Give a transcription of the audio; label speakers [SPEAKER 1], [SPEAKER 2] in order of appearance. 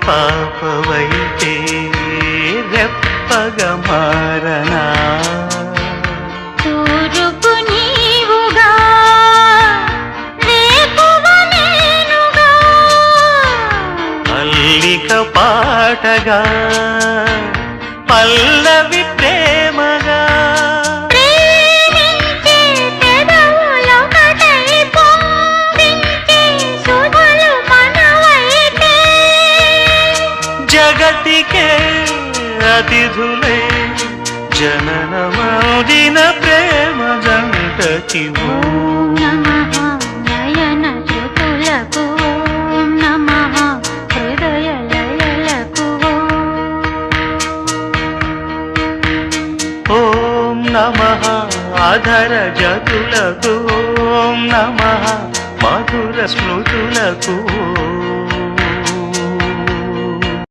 [SPEAKER 1] పాపవైతే రెప్పగా మారనా
[SPEAKER 2] తూరుపు నీవుగా రేపువ నేనుగా
[SPEAKER 1] అల్లిక పాటగా పల్లవి ప్రేమగా
[SPEAKER 2] ప్రేమించే పెదవులొకటై పొంగించే సుధలు మనవైతే
[SPEAKER 1] జగతికే అతిథులే జననమౌదిన ప్రేమ జంటకి
[SPEAKER 2] ఓం నమః నయన జ్యోతులకు ఓం నమః హృదయ లయలకు
[SPEAKER 1] ఓం నమః అధర జతులకు ఓం నమః మధుర స్మృతులకు